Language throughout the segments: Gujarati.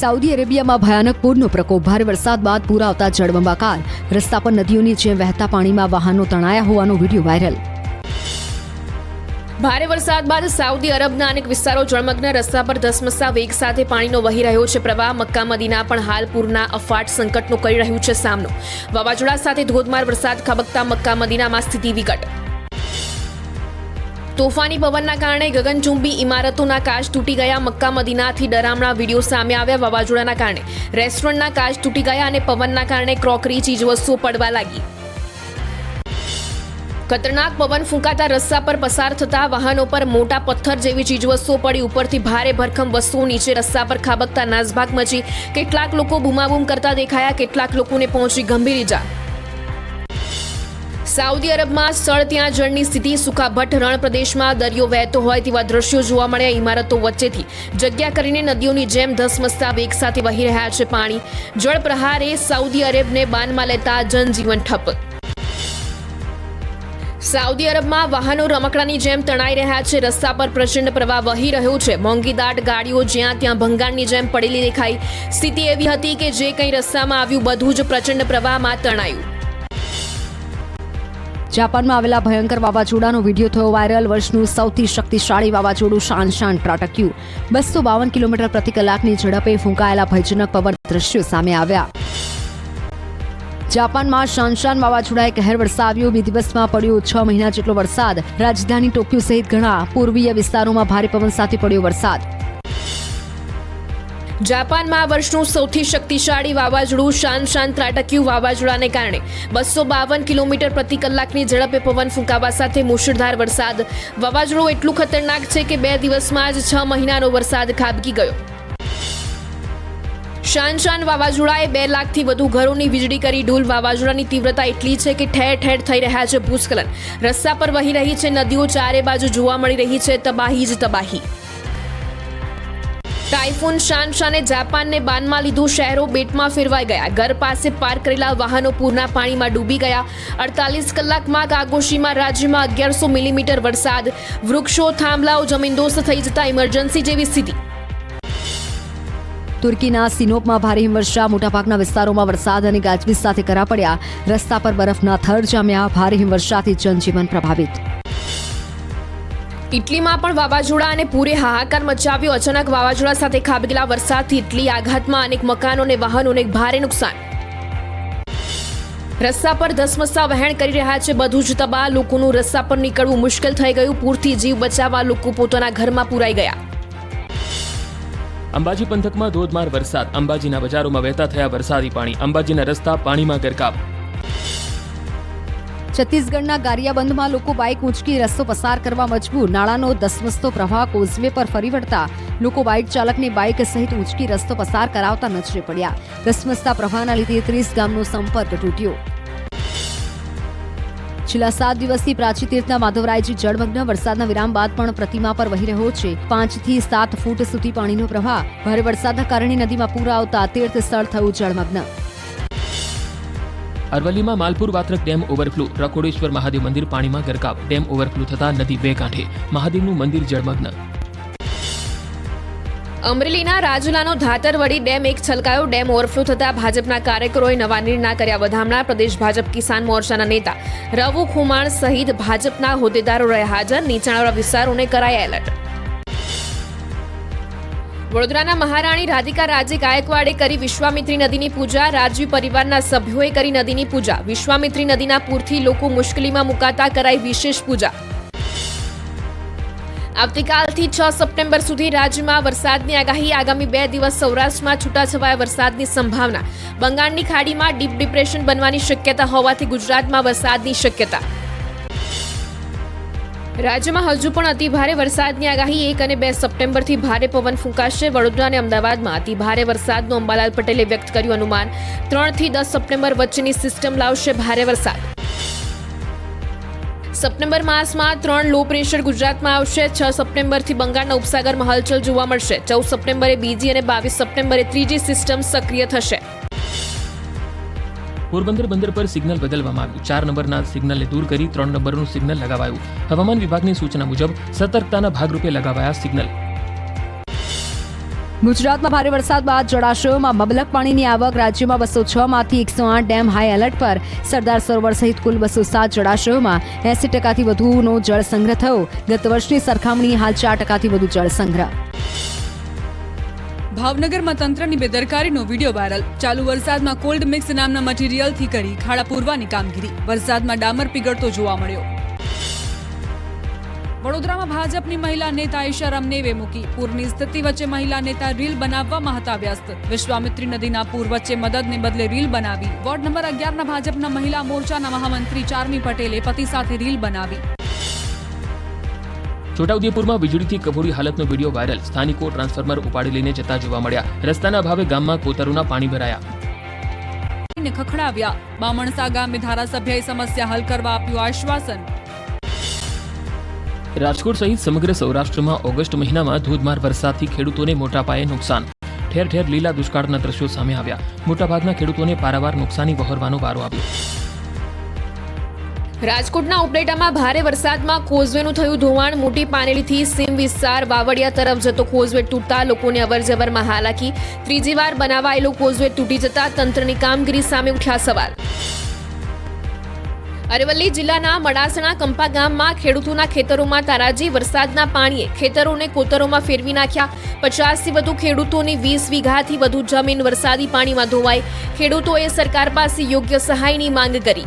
સાઉદી અરેબિયામાં ભયાનક પૂરનો પ્રકોપ. ભારે વરસાદ બાદ પૂર આવતા જળબંબાકાર. રસ્તા પર નદીઓની જેમ વહેતા પાણીમાં વાહનો તણાયા હોવાનો વિડીયો વાયરલ. ભારે વરસાદ બાદ સાઉદી અરબના અનેક વિસ્તારો જળમગ્ન. રસ્તા પર ધસમસતા વેગ સાથે પાણીનો વહી રહ્યો છે પ્રવાહ. મક્કા મદીના પણ હાલ પૂરના અફાટ સંકટનો કરી રહ્યું છે સામનો. વાવાઝોડા સાથે ધોધમાર વરસાદ ખાબકતા મક્કા મદીનામાં સ્થિતિ વિકટ. તોફાની પવનના કારણે ગગનચુંબી ઇમારતોના કાચ તૂટી ગયા. મક્કા મદીનાથી ડરામણા વિડીયો સામે આવ્યા. વાવાઝોડાના કારણે રેસ્ટોરન્ટના કાચ તૂટી ગયા અને પવનના કારણે ક્રોકરી ચીજવસ્તુઓ પડવા લાગી. ખતરનાક પવન ફૂંકાતા રસ્તા પર પસાર થતા વાહનો પર મોટા પથ્થર જેવી ચીજવસ્તુઓ પડી. ઉપરથી ભારે ભરખમ વસ્તુઓ નીચે રસ્તા પર ખાબકતા નાસભાગ મચી. કેટલાક લોકો બૂમાબૂમ કરતા દેખાયા. કેટલાક લોકોને પહોંચી ગંભીર ઈજા. સાઉદી અરબમાં સ્થળ ત્યાં જળની સ્થિતિ. સુખાભઠ્ઠ રણ પ્રદેશમાં દરિયો વહેતો હોય તેવા દ્રશ્યો જોવા મળ્યા. ઇમારતો વચ્ચેથી જગ્યા કરીને નદીઓની જેમ ધસમસતા વેગ સાથે વહી રહ્યા છે પાણી. જળ પ્રહારે સાઉદી અરેબને બાનમાં લેતા જનજીવન ઠપ. સાઉદી અરબમાં વાહનો રમકડાની જેમ તણાઈ રહ્યા છે. રસ્તા પર પ્રચંડ પ્રવાહ વહી રહ્યો છે. મોંઘીદાટ ગાડીઓ જ્યાં ત્યાં ભંગાણની જેમ પડેલી દેખાઈ. સ્થિતિ એવી હતી કે જે કંઈ રસ્તામાં આવ્યું બધું જ પ્રચંડ પ્રવાહમાં તણાયું. જાપાનમાં આવેલા ભયંકર વાવાઝોડાનો વિડીયો થયો વાયરલ. વર્ષનું સૌથી શક્તિશાળી વાવાઝોડું શાન ત્રાટક્યું. 252 કિલોમીટર પ્રતિ કલાકની ઝડપે ફૂંકાયેલા ભયજનક પવન દ્રશ્યો સામે આવ્યા. જાપાનમાં શાન વાવાઝોડાએ કહેર વરસાવ્યો. 2 દિવસમાં પડ્યો 6 મહિના જેટલો વરસાદ. રાજધાની ટોક્યો સહિત ઘણા પૂર્વીય વિસ્તારોમાં ભારે પવન સાથે પડ્યો વરસાદ. જાપાનમાં વર્ષનું સૌથી શક્તિશાળી વાવાઝોડું શાન ત્રાટક્યું. વાવાઝોડાને કારણે 252 કિલોમીટર પ્રતિ કલાકની ઝડપે પવન ફૂંકાવા સાથે મુશળધાર વરસાદ. વાવાઝોડું એટલું ખતરનાક છે કે 2 દિવસમાં જ 6 મહિનાનો વરસાદ ખાબકી ગયો. શાન વાવાઝોડાએ 2 લાખથી વધુ ઘરોની વીજળી કરી ઢૂલ. વાવાઝોડાની તીવ્રતા એટલી છે કે ઠેર ઠેર થઈ રહ્યા છે ભૂસ્ખલન. રસ્તા પર વહી રહી છે નદીઓ. ચારે બાજુ જોવા મળી રહી છે તબાહી જ તબાહી. ટાઇફૂન શાને જાપાનને બાનમાં લીધું. શહેરો બેટમાં ફેરવાઈ ગયા. ઘર પાસે પાર્ક કરેલા વાહનો પૂરના પાણીમાં ડૂબી ગયા. 48 કલાકમાં કાગોશીમાં રાજ્યમાં 1100 મિલીમીટર વરસાદ. વૃક્ષો થાંભલાઓ જમીનદોસ્ત થઈ જતા ઇમરજન્સી જેવી સ્થિતિ. તુર્કીના સિનોપમાં ભારે હિમવર્ષા. મોટાભાગના વિસ્તારોમાં વરસાદ અને ગાજવીજ સાથે કરા પડ્યા. રસ્તા પર બરફના થર જામ્યા. ભારે હિમવર્ષાથી જનજીવન પ્રભાવિત. ઇટલીમાં પણ વાવાઝોડા અને પૂરે હાહાકાર મચાવ્યો. અચાનક વાવાઝોડા સાથે ખાબકેલા વરસાદથી ઇટલી આઘાતમાં અનેક મકાનો અને વાહનોને ભારે નુકસાન. રસ્તા પર ધસમસતા વહેણ કરી રહ્યા છે બધું જ તબાહ. લોકોનું રસ્તા પર નીકળવું મુશ્કેલ થઈ ગયું. પૂરથી જીવ બચાવવા લોકો પોતાના ઘરમાં પુરાઈ ગયા. અંબાજી પંથકમાં ધોધમાર વરસાદ. અંબાજીના બજારોમાં વહેતા થયા વરસાદી પાણી. અંબાજીના રસ્તા પાણીમાં ગરકાવ. છત્તીસગઢના ગારિયાબંધમાં લોકો બાઇક ઊંચકી રસ્તો પસાર કરવા મજબૂર. નાળાનો ધસમસતો પ્રવાહ કોઝવે પર ફરી વળતા લોકો બાઇક ચાલકને બાઇક સહિત ઊંચકી રસ્તો પસાર કરાવતા નજરે પડ્યા. ધસમસતા પ્રવાહના લીધે 30 ગામનો સંપર્ક તૂટ્યો. છેલ્લા 7 દિવસથી પ્રાચી તીર્થના માધવરાયજી જળમગ્ન. વરસાદના વિરામ બાદ પણ પ્રતિમા પર વહી રહ્યો છે 5 થી 7 ફૂટ સુધી પાણીનો પ્રવાહ. ભારે વરસાદના કારણે નદીમાં પૂર આવતા તીર્થ સ્થળ થયું જળમગ્ન. અરવલ્લીમાં માલપુર વાત્રક ડેમ ઓવરફ્લો. રકોડેશ્વર મહાદેવ મંદિર પાણીમાં ગરકાવ. ડેમ ઓવરફ્લો થતા નદી 2 કાંઠે. મહાદેવનું મંદિર જળમગ્ન. અમરેલીના રાજુલાનો ધાતરવડી ડેમ એક છલકાયો. ડેમ ઓવરફ્લો થતા ભાજપના કાર્યકરોએ નવા નિર્ણય કર્યા વધામણા. પ્રદેશ ભાજપ કિસાન મોરચાના નેતા રવુ ખુમાણ સહિત ભાજપના હોદ્દેદારો રહ્યા હાજર. નીચાણવાળા વિસ્તારોને કરાયા એલર્ટ. વડોદરાના મહારાણી રાધિકા રાજે ગાયકવાડે કરી વિશ્વામિત્રી નદીની પૂજા. રાજવી પરિવારના સભ્યોએ કરી નદીની પૂજા. વિશ્વામિત્રી નદીના પૂરથી લોકો મુશ્કેલીમાં મુકાતા કરાઈ વિશેષ પૂજા. આવતીકાલથી 6 સપ્ટેમ્બર સુધી રાજ્યમાં વરસાદની આગાહી. આગામી 2 દિવસ સૌરાષ્ટ્રમાં છૂટાછવાયા વરસાદની સંભાવના. બંગાળની ખાડીમાં ડીપ ડિપ્રેશન બનવાની શક્યતા હોવાથી ગુજરાતમાં વરસાદની શક્યતા. રાજ્યમાં હજુ પણ અતિભારે વરસાદની આગાહી. 1 અને 2 સપ્ટેમ્બરથી ભારે પવન ફૂંકાશે. વડોદરા અને અમદાવાદમાં અતિભારે વરસાદનું અંબાલાલ પટેલે વ્યક્ત કર્યું અનુમાન. 3 થી 10 સપ્ટેમ્બર વચ્ચેની સિસ્ટમ લાવશે ભારે વરસાદ. સપ્ટેમ્બર માસમાં 3 લો પ્રેશર ગુજરાતમાં આવશે. 6 સપ્ટેમ્બરથી બંગાળના ઉપસાગરમાં હલચલ જોવા મળશે. 14 સપ્ટેમ્બરે બીજી અને 22 સપ્ટેમ્બરે ત્રીજી સિસ્ટમ સક્રિય થશે. પોરબંદર બંદર પર સિગ્નલ બદલવામાં આવ્યું. 4 નંબરના સિગ્નલને દૂર કરી 3 નંબરનું સિગ્નલ લગાવાયું. હવામાન વિભાગની સૂચના મુજબ સતર્કતાના ભાગરૂપે લગાવાયા સિગ્નલ. ગુજરાતમાં ભારે વરસાદ બાદ જળાશયોમાં મબલક પાણીની આવક. રાજ્યમાં 206 માંથી 108 ડેમ હાઈ એલર્ટ પર. સરદાર સરોવર સહિત કુલ 207 જળાશયોમાં 80% વધુનો જળ સંગ્રહ થયો. ગત વર્ષની સરખામણીએ હાલ 4% વધુ જળ સંગ્રહ. ભાવનગરમાં તંત્રની બેદરકારીનો વિડીયો વાયરલ. ચાલુ વરસાદમાં કોલ્ડ મિક્સ નામના મટીરીયલથી કરી ખાડા પૂરવાની કામગીરી. વરસાદમાં ડામર પીગળતો જોવા મળ્યો. વડોદરામાં ભાજપની મહિલા નેતા ઈશા રમનેવે મૂકી. પૂરની સ્થિતિ વચ્ચે મહિલા નેતા રીલ બનાવવામાં હતા વ્યસ્ત. વિશ્વામિત્રી નદીના પૂર વચ્ચે મદદને બદલે રીલ બનાવી. વોર્ડ નંબર 11ના ભાજપના મહિલા મોરચાના મહામંત્રી ચારમી પટેલે પતિ સાથે રીલ બનાવી. છોટાઉદેપુરમાં વીજળીથી કફોડી હાલતનો વિડીયો વાયરલ. સ્થાનિકો ટ્રાન્સફોર્મર ઉપાડી લઈને જતા જોવા મળ્યા. રસ્તાના અભાવે ગામમાં કોતરોના પાણી ભરાયા. ખખડાવ્યા. બામણસા ગામે ધારાસભ્યએ સમસ્યા હલ કરવા આપ્યું આશ્વાસન. રાજકોટ સહિત સમગ્ર સૌરાષ્ટ્રમાં ઓગસ્ટ મહિનામાં ધોધમાર વરસાદથી ખેડૂતોને મોટા પાયે નુકસાન. ઠેર ઠેર લીલા દુષ્કાળના દ્રશ્યો સામે આવ્યા. મોટાભાગના ખેડૂતોને પારાવાર નુકસાની વહોરવાનો વારો આવ્યો. રાજકોટના ઉપલેટામાં ભારે વરસાદમાં કોઝવેનું થયું ધોવાણ. મોટી પાનેલીથી સીમ વિસ્તાર વાવડિયા તરફ જતો કોઝવે તૂટતા લોકોને અવરજવરમાં હાલાકી. ત્રીજી વાર બનાવાયેલો કોઝવે તૂટી જતા તંત્રની કામગીરી સામે ઉઠ્યા સવાલ. અરવલ્લી જિલ્લાના મડાસણા કંપા ગામમાં ખેડૂતોના ખેતરોમાં તારાજી. વરસાદના પાણીએ ખેતરોને કોતરોમાં ફેરવી નાખ્યા. 50થી વધુ ખેડૂતોની 20 વીઘાથી વધુ જમીન વરસાદી પાણીમાં ધોવાઈ. ખેડૂતોએ સરકાર પાસે યોગ્ય સહાયની માંગ કરી.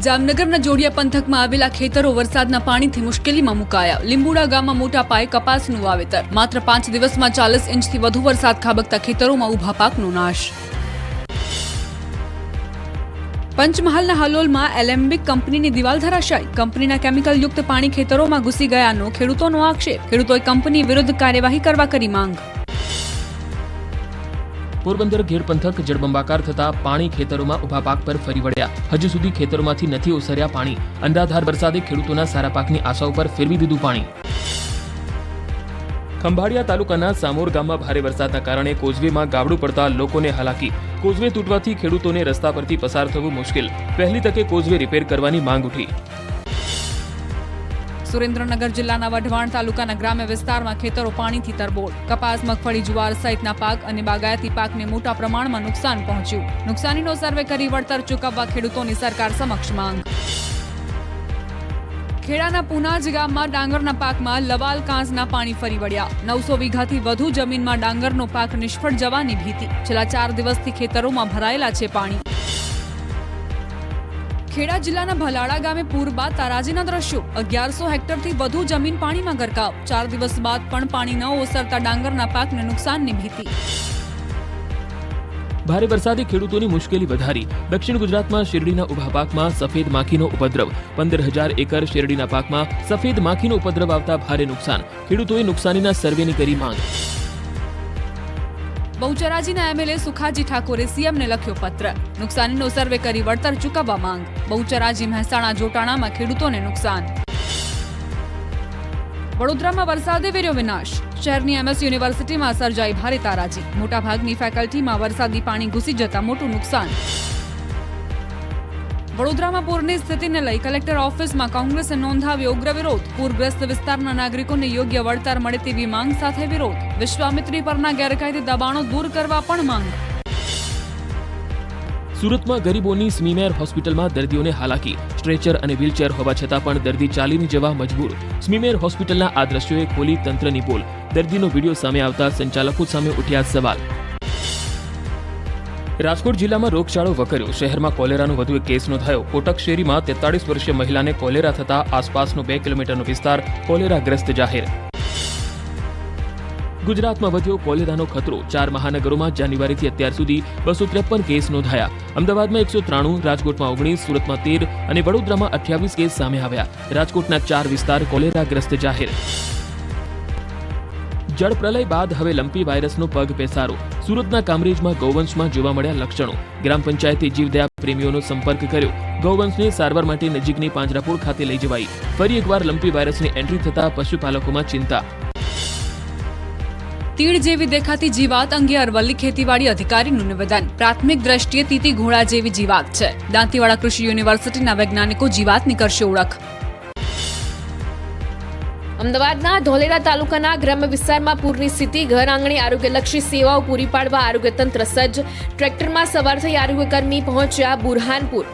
જામનગરના જોડિયા પંથકમાં આવેલા ખેતરો વરસાદના પાણીથી મુશ્કેલીમાં મુકાયા. લીંબુડા ગામમાં મોટા પાયે કપાસનું વાવેતર. માત્ર 5 દિવસમાં 40 ઇંચથી વધુ વરસાદ ખાબકતા ખેતરોમાં ઊભા પાકનો નાશ. પંચમહાલના હલોલમાં એલેમ્બિક કંપનીની દિવાલ ધરાશાયી. કંપનીના કેમિકલયુક્ત પાણી ખેતરોમાં ઘૂસી ગયાનો ખેડૂતોનો આક્ષેપ. ખેડૂતોએ કંપની વિરુદ્ધ કાર્યવાહી કરવા કરી માંગ. પોરબંદર ઘેડ પંથક જળબંબાકાર થતા પાણી ખેતરોમાં ઊભા પાક પર ફરી વળ્યા. હજુ સુધી ખેતરોમાંથી નથી ઓસર્યા પાણી. અંધાધાર વરસાદે ખેડૂતોના સારા પાકની આશા ઉપર ફેરવી દીધું પાણી. ખંભાળિયા તાલુકાના સામોર ગામમાં ભારે વરસાદના કારણે કોઝવેમાં ગાબડું પડતા લોકોને હાલાકી. કોઝવે તૂટવાથી ખેડૂતોને રસ્તા પરથી પસાર થવું મુશ્કેલ. પહેલી તકે કોઝવે રિપેર કરવાની માંગ ઉઠી. સુરેન્દ્રનગર જિલ્લાના વઢવાણ તાલુકાના ગ્રામ્ય વિસ્તારમાં ખેતરો પાણીથી તરબોળ. કપાસ, મગફળી, જુવાર સહિતના પાક અને બાગાયતી પાકને મોટા પ્રમાણમાં નુકસાન પહોંચ્યું. નુકસાનીનો સર્વે કરી વળતર ચૂકવવા ખેડૂતોની સરકાર સમક્ષ માંગ. ખેડાના પુનાજ ગામમાં ડાંગરના પાકમાં લવાલ કાંસના પાણી ફરી વળ્યા. 900 વીઘાથી વધુ જમીનમાં ડાંગરનો પાક નિષ્ફળ જવાની ભીતિ. છેલ્લા 4 દિવસથી ખેતરોમાં ભરાયેલા છે પાણી. ખેડા જિલ્લાના ભલાડા ગામે પૂર બાદ તારાજીના દ્રશ્યો. 1100 હેક્ટરથી વધુ જમીન પાણીમાં ગરકાવ. 4 દિવસ બાદ પણ પાણી ન ઓસરતા ડાંગરના પાકને નુકસાનની ભીતિ. ભારે વરસાદે ખેડૂતોની મુશ્કેલી વધારી. દક્ષિણ ગુજરાતમાં શેરડીના ઊભા પાકમાં સફેદ માખીનો ઉપદ્રવ. 15,000 એકર શેરડીના પાકમાં સફેદ માખીનો ઉપદ્રવ આવતા ભારે નુકસાન. ખેડૂતોએ નુકસાનીના સર્વેની કરી માંગ. બહુચરાજીના એમએલએ સુખાજી ઠાકોરે સીએમને લખ્યો પત્ર. નુકસાનીનો સર્વે કરી વળતર ચૂકવવા માંગ. બહુચરાજી, મહેસાણા, જોટાણામાં ખેડૂતોને નુકસાન. વડોદરામાં વરસાદે વેર્યો વિનાશ. શહેરની એમએસ યુનિવર્સિટીમાં સર્જાઈ ભારે તારાજી. મોટાભાગની ફેકલ્ટીમાં વરસાદી પાણી ઘૂસી જતા મોટું નુકસાન. વડોદરામાં પૂરની સ્થિતિને લઈ કલેક્ટર ઓફિસમાં કોંગ્રેસે નોંધાવ્યો ઉગ્ર વિરોધ. પૂરગ્રસ્ત વિસ્તારના નાગરિકોને યોગ્ય વળતર મળે તેવી માંગ સાથે વિરોધ. વિશ્વામિત્રી પરના ગેરકાયદે દબાણો દૂર કરવા પણ માંગ. સુરતમાં ગરીબોની સ્મીમેર હોસ્પિટલમાં દર્દીઓને હાલાકી. સ્ટ્રેચર અને વ્હીલચેર હોવા છતાં પણ દર્દી ચાલીને જવા મજબૂર. સ્મીમેર હોસ્પિટલના આ દ્રશ્યોએ ખોલી તંત્રની પોલ. દર્દીનો વિડીયો સામે આવતા સંચાલકો સામે ઉઠ્યા સવાલ. રાજકોટ જિલ્લામાં રોગચાળો વકર્યો. શહેરમાં કોલેરાનો વધુ એક કેસ નોંધાયો. કોટક શેરીમાં 43 વર્ષીય મહિલાને કોલેરા થતા આસપાસનો 2 કિલોમીટરનો વિસ્તાર કોલેરાગ્રસ્ત જાહેર. ગુજરાતમાં વધ્યો કોલેરાનો ખતરો. 4 મહાનગરોમાં જાન્યુઆરીથી અત્યાર સુધી 253 કેસ નોંધાયા. અમદાવાદમાં 193, રાજકોટમાં 19, સુરતમાં 13 અને વડોદરામાં 28 કેસ સામે આવ્યા. રાજકોટના 4 વિસ્તાર કોલેરાગ્રસ્ત જાહેર. જળ પ્રલય બાદ હવે લંપી વાયરસનો પગ પેસારો. સુરતના કામરેજમાં ગૌવંશમાં જોવા મળ્યા લક્ષણો. ગ્રામ પંચાયતે જીવદયા પ્રેમીઓનો સંપર્ક કર્યો. ગૌવંશને સારવાર માટે નજીકની પાંજરાપોળ ખાતે લઈ જવાઈ. ફરી એકવાર લંપી વાયરસની એન્ટ્રી થતા પશુપાલકોમાં ચિંતા. તીડ જેવી દેખાતી જીવાત અંગે અરવલ્લી ખેતીવાડી અધિકારીનું નિવેદન. પ્રાથમિક દ્રષ્ટિએ તીતી ઘોડા જેવી જીવાત છે. દાંતીવાડા કૃષિ યુનિવર્સિટીના વૈજ્ઞાનિકો જીવાતની કરશે ઓળખ. અમદાવાદના ધોલેરા તાલુકાના ગ્રામ્ય વિસ્તારમાં પૂરની સ્થિતિ, ઘર આંગણે આરોગ્યલક્ષી સેવાઓ પૂરી પાડવા આરોગ્ય તંત્ર સજ્જ. ટ્રેક્ટરમાં સવાર થઈ આરોગ્યકર્મી પહોંચ્યા બુરહાનપુર.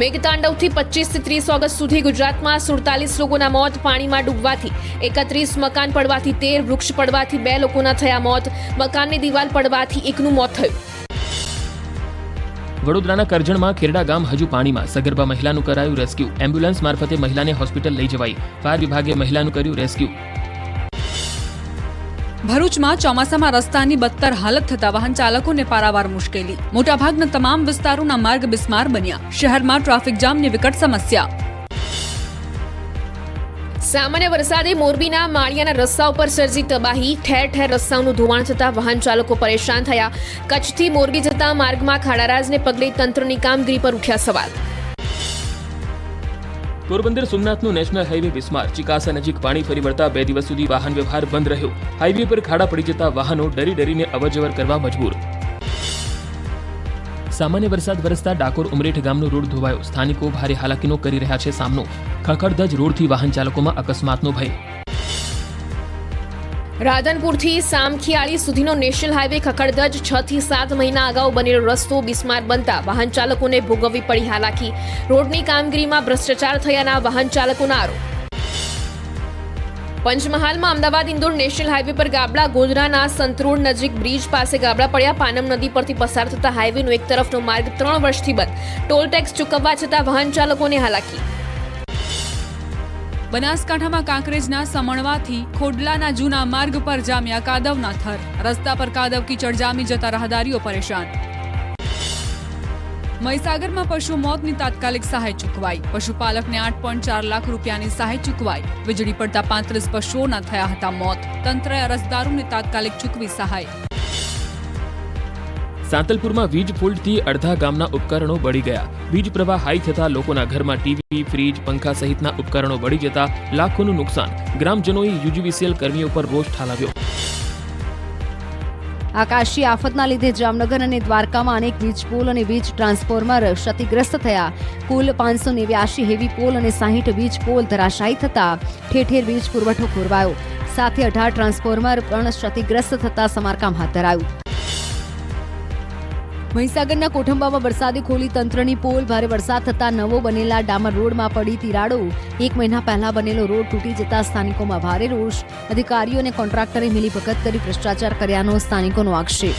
મેઘતાંડવથી 25 થી 30 ઓગસ્ટ સુધી ગુજરાતમાં 47 લોકોના મોત, પાણીમાં ડૂબવાથી 31, મકાન પડવાથી 13, વૃક્ષ પડવાથી 2 લોકોના થયા મોત, મકાનની દિવાલ પડવાથી 1નું મોત થયું. વડોદરાના કરજણમાં ખેરડા ગામ હજુ પાણીમાં, સગર્ભા મહિલાનું કરાયું રેસ્ક્યુ. એમ્બ્યુલન્સ મારફતે મહિલાને હોસ્પિટલ લઈ જવાઈ. ફાયર વિભાગે મહિલાનું કર્યું રેસ્ક્યુ. ભરૂચમાં ચોમાસામાં રસ્તાની બદતર હાલત થતા વાહન ચાલકોને પારાવાર મુશ્કેલી. મોટાભાગના તમામ વિસ્તારોના માર્ગ બિસ્માર બન્યા. શહેરમાં ટ્રાફિક જામની વિકટ સમસ્યા. સામાન્ય વરસાદે મોરબીના માળિયાના રસ્તા ઉપર સર્જી તબાહી. ઠેર ઠેર રસ્તાઓનું ધોવાણ થતા વાહન ચાલકો પરેશાન થયા. કચ્છથી મોરબી જતા માર્ગમાં ખાડારાજને પગલે તંત્રની કામગીરી પર ઉઠ્યા સવાલ. પોરબંદર સોમનાથનો નેશનલ હાઈવે બિસ્માર. ચિકાસા નજીક પાણી ફરી વળતા 2 દિવસ સુધી વાહન વ્યવહાર બંધ રહ્યો. હાઈવે પર ખાડા પડી જતા વાહનો ડરીને અવરજવર કરવા મજબૂર. સામાન્ય વરસાદ વરસતા ડાકોર ઉમરેઠ ગામનો રોડ ધોવાયો. સ્થાનિકો ભારે હાલાકીનો કરી રહ્યા છે સામનો. ખખડધજ રોડથી વાહન ચાલકોમાં અકસ્માતનો ભય. રાધનપુરથી સામખિયાળી સુધીનો નેશનલ હાઈવે ખખડધજ. 6 થી 7 મહિના અગાઉ બનેલો રસ્તો બિસ્માર બનતા વાહન ચાલકોને ભોગવવી પડી હાલાકી. રોડની કામગીરીમાં ભ્રષ્ટાચાર થયાના વાહન ચાલકોના આરોપ. પંચમહાલમાં અમદાવાદ ઇન્દોર નેશનલ હાઈવે પર ગાબડા. ગોધરાના સંતરોડ નજીક બ્રિજ પાસે ગાબડા પડ્યા. પાનમ નદી પરથી પસાર થતા હાઈવેનો એક તરફનો માર્ગ 3 વર્ષથી બંધ. ટોલ ટેક્સ ચૂકવવા છતાં વાહન ચાલકોને હાલાકી. બનાસકાંઠામાં કાંકરેજના સમણવાથી ખોડલાના જૂના માર્ગ પર જામ્યા કાદવના થર. રસ્તા પર કાદવ કીચડ જામી જતા રાહદારીઓ પરેશાન. મહીસાગરમાં પશુ મોતની તાત્કાલિક સહાય ચૂકવાઈ. પશુપાલકને 8.4 લાખ રૂપિયાની સહાય ચૂકવાઈ. વીજળી પડતા 35 પશુઓના થયા હતા મોત. તંત્રએ અરજદારોને તાત્કાલિક ચૂકવી સહાય. સાંતલપુરમાં વીજ ફોલ્ટથી અડધા ગામના ઉપકરણો બળી ગયા. વીજ પ્રવાહ હાઈ થતા લોકોના ઘરમાં ટીવી, ફ્રીજ, પંખા સહિતના ઉપકરણો બળી જતા લાખોનું નુકસાન. ગ્રામજનોએ યુજીવીસીએલ કર્મીઓ પર રોષ ઠાલવ્યો. આકાશી આફતના લીધે જામનગર અને દ્વારકામાં અનેક વીજ પોલ અને વીજ ટ્રાન્સફોર્મર ક્ષતિગ્રસ્ત થયા. કુલ 589 હેવી પોલ અને 60 વીજ પોલ ધરાશાયી થતા ઠેર વીજ પુરવઠો ખોરવાયો. સાથે 18 ટ્રાન્સફોર્મર પણ ક્ષતિગ્રસ્ત થતા સમારકામ હાથ ધરાયું. મહીસાગરના કોઠંબામાં વરસાદે ખોલી તંત્રની પોલ. ભારે વરસાદ થતા નવો બનેલા ડામર રોડમાં પડી તિરાડો. 1 મહિના પહેલા બનેલો રોડ તૂટી જતા સ્થાનિકોમાં ભારે રોષ. અધિકારીઓ અને કોન્ટ્રાક્ટરે મિલીભગત કરી ભ્રષ્ટાચાર કર્યાનો સ્થાનિકોનો આક્ષેપ.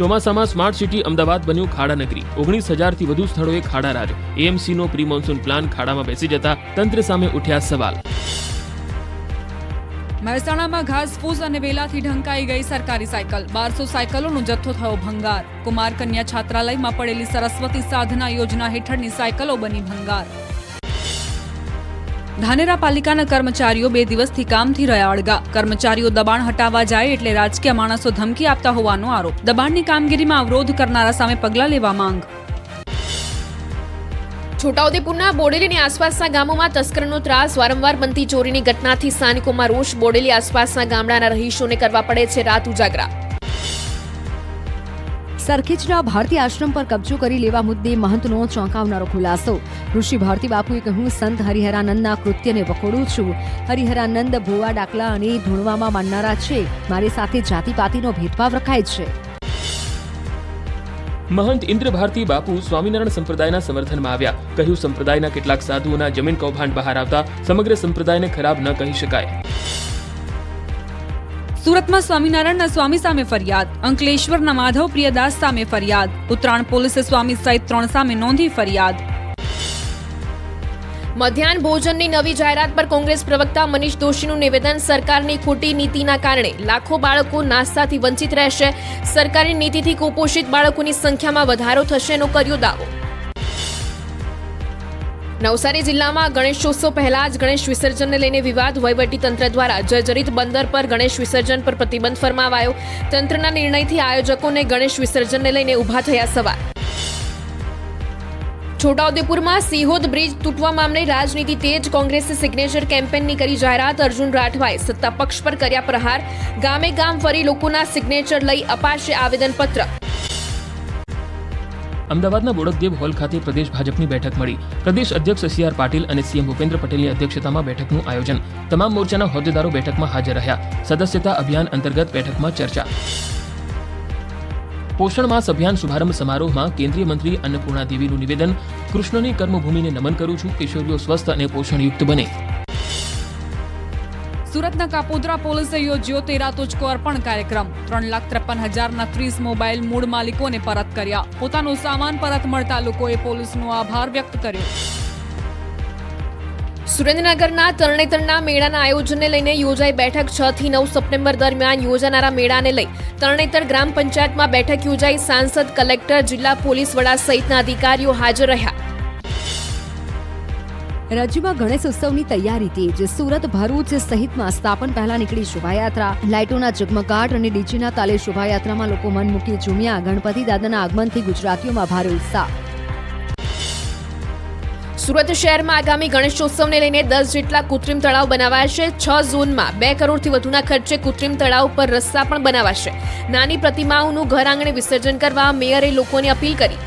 ચોમાસામાં સ્માર્ટ સિટી અમદાવાદ બન્યું ખાડા નગરી. 19,000થી વધુ સ્થળોએ ખાડા રાજ. એએમસીનો પ્રી મોન્સૂન પ્લાન ખાડામાં બેસી જતા તંત્ર સામે ઉઠ્યા સવાલ. મહેસાણામાં ઘાસફૂસ અને વેલાથી ઢંકાઈ ગઈ સરકારી સાયકલ. 1200 સાયકલોનો જથ્થો થયો ભંગાર. કુમાર કન્યા છાત્રાલયમાં પડેલી સરસ્વતી સાધના યોજના હેઠળની સાયકલો બની ભંગાર. ધાનેરા પાલિકાના કર્મચારીઓ 2 દિવસથી કામથી રહ્યા અળગા. કર્મચારીઓ દબાણ હટાવવા જાય એટલે રાજકીય માણસો ધમકી આપતા હોવાનો આરોપ. દબાણની કામગીરીમાં અવરોધ કરનારા સામે પગલાં લેવા માંગ. છોટાઉદેપુરના બોડેલી અને આસપાસના ગામોમાં તસ્કરનો ત્રાસ. વારંવાર બનતી ચોરીની ઘટનાથી સ્થાનિકોમાં રોષ. બોડેલી આસપાસના ગામડાના રહીશોને કરવા પડે છે રાત ઉજાગરા. સરખેજના ભારતી આશ્રમ પર કબજો કરી લેવા મુદ્દે મહંતનો ચોંકાવનારો ખુલાસો. ઋષિ ભારતી બાપુએ કહ્યું, સંત હરિહરાનંદના કૃત્યને વખોડું છું. હરિહરાનંદ ભોવા ડાકલા અને ધૂણવામાં માનનારા છે. મારી સાથે જાતિપાતિનો ભેદભાવ રખાય છે. મહંત ઇન્દ્ર ભારતી બાપુ સ્વામિનારાયણ સંપ્રદાયના સમર્થનમાં આવ્યા. કહ્યું, સંપ્રદાયના કેટલાક સાધુઓના જમીન કૌભાંડ બહાર આવતા સમગ્ર સંપ્રદાયને ખરાબ ન કહી શકાય. સુરતમાં સ્વામિનારાયણના સ્વામી સામે ફરિયાદ. અંકલેશ્વરના માધવ પ્રિયદાસ સામે ફરિયાદ. ઉત્તરાયણ પોલીસે સ્વામી સહિત 3 સામે નોંધી ફરિયાદ. મધ્યાહન ભોજનની નવી જાહેરાત પર કોંગ્રેસ પ્રવક્તા મનીષ દોશીનું નિવેદન. સરકારની ખોટી નીતિના કારણે લાખો બાળકો નાસ્તાથી વંચિત રહેશે. સરકારી નીતિથી કુપોષિત બાળકોની સંખ્યામાં વધારો થશેનો કર્યો દાવો. નવસારી જિલ્લામાં ગણેશોત્સવ પહેલા જ ગણેશ વિસર્જનને લઈને વિવાદ. વહીવટીતંત્ર દ્વારા જર્જરિત બંદર પર ગણેશ વિસર્જન પર પ્રતિબંધ ફરમાવાયો. તંત્રના નિર્ણયથી આયોજકોને ગણેશ વિસર્જનને લઈને ઊભા થયા સવાલ. છોટાઉદેપુરમાં સિહોદ બ્રિજ તૂટવા મામલે રાજનીતિ તેજ. કોંગ્રેસે સિગ્નેચર કેમ્પેનની કરી જાહેરાત. અર્જુન રાઠવાએ સત્તા પક્ષ પર કર્યા પ્રહાર. ગામે ગામ ફરી લોકોના સિગ્નેચર લઈ અપાશે આવેદનપત્ર. અમદાવાદના બોડકદેવ હોલ ખાતે પ્રદેશ ભાજપની બેઠક મળી. પ્રદેશ અધ્યક્ષ CR પાટીલ અને CM ભૂપેન્દ્ર પટેલની અધ્યક્ષતામાં બેઠકનું આયોજન. તમામ મોરચાના હોદ્દેદારો બેઠકમાં હાજર રહ્યા. સદસ્યતા અભિયાન અંતર્ગત બેઠકમાં ચર્ચા. પોષણ માસ અભિયાન શુભારંભ સમારોહમાં કેન્દ્રીય મંત્રી અન્નપૂર્ણા દેવીનું નિવેદન. કૃષ્ણની કર્મભૂમિને નમન કરું છું. કિશોરીઓ સ્વસ્થ અને પોષણયુક્ત બને. સુરતના કાપોદ્રા પોલીસે યોજ્યો 13 તુચકો અર્પણ કાર્યક્રમ. 3,53,000ના 30 મોબાઈલ મૂળ માલિકોને પરત કર્યા. પોતાનો સામાન પરત મળતા લોકોએ પોલીસનો આભાર વ્યક્ત કર્યો. સુરેન્દ્રનગરના તરણેતરના મેળાના આયોજનને લઈને યોજાઈ બેઠક. 6 થી 9 સપ્ટેમ્બર દરમિયાન યોજાનારા મેળાને લઈ તરણેતર ગ્રામ પંચાયતમાં બેઠક યોજાઈ. સાંસદ, કલેક્ટર, જિલ્લા પોલીસ વડા સહિતના અધિકારીઓ હાજર રહ્યા. રાજ્યમાં ગણેશ ઉત્સવની તૈયારી તેજ. સુરત, ભરૂચ સહિતમાં સ્થાપન પહેલા નીકળી શોભાયાત્રા. લાઇટોના ઝગમગાટ અને ડીજેના તાલે શોભાયાત્રામાં લોકો મન મૂકી ઝૂમ્યા. ગણપતિ દાદાના આગમનથી ગુજરાતીઓમાં ભારે ઉત્સાહ. સુરત શહેરમાં આગામી ગણેશોત્સવને લઈને 10 જેટલા કૃત્રિમ તળાવ બનાવાશે. 6 ઝોનમાં 2 કરોડથી વધુના ખર્ચે કૃત્રિમ તળાવ પર રસ્તા પણ બનાવાશે. નાની પ્રતિમાઓનું ઘર આંગણે વિસર્જન કરવા મેયરે લોકોને અપીલ કરી.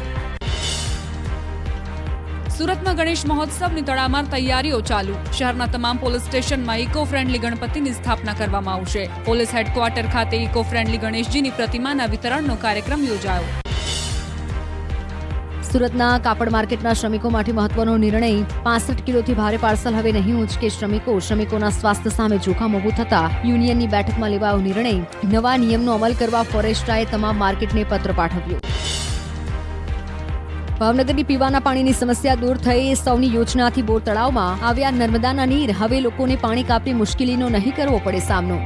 સુરતમાં ગણેશ મહોત્સવની તડામાર તૈયારીઓ ચાલુ. શહેરના તમામ પોલીસ સ્ટેશનમાં ઇકો ફ્રેન્ડલી ગણપતિની સ્થાપના કરવામાં આવશે. પોલીસ હેડક્વાર્ટર ખાતે ઇકો ફ્રેન્ડલી ગણેશજીની પ્રતિમાના વિતરણનો કાર્યક્રમ યોજાયો. સુરતના કાપડ માર્કેટના શ્રમિકો માટે મહત્વનો નિર્ણય. 65 કિલોથી ભારે પાર્સલ હવે નહીં ઉંચકે શ્રમિકો. શ્રમિકોના સ્વાસ્થ્ય સામે જોખમ ઊભું થતા યુનિયનની બેઠકમાં લેવાયો નિર્ણય. નવા નિયમનો અમલ કરવા ફોરેસ્ટાએ તમામ માર્કેટને પત્ર પાઠવ્યો. ભાવનગરની પીવાના પાણીની સમસ્યા દૂર થઈ. સૌની યોજનાથી બોર તળાવમાં આવ્યા નર્મદાના નીર. હવે લોકોને પાણી કાપી મુશ્કેલીનો નહીં કરવો પડે સામનો.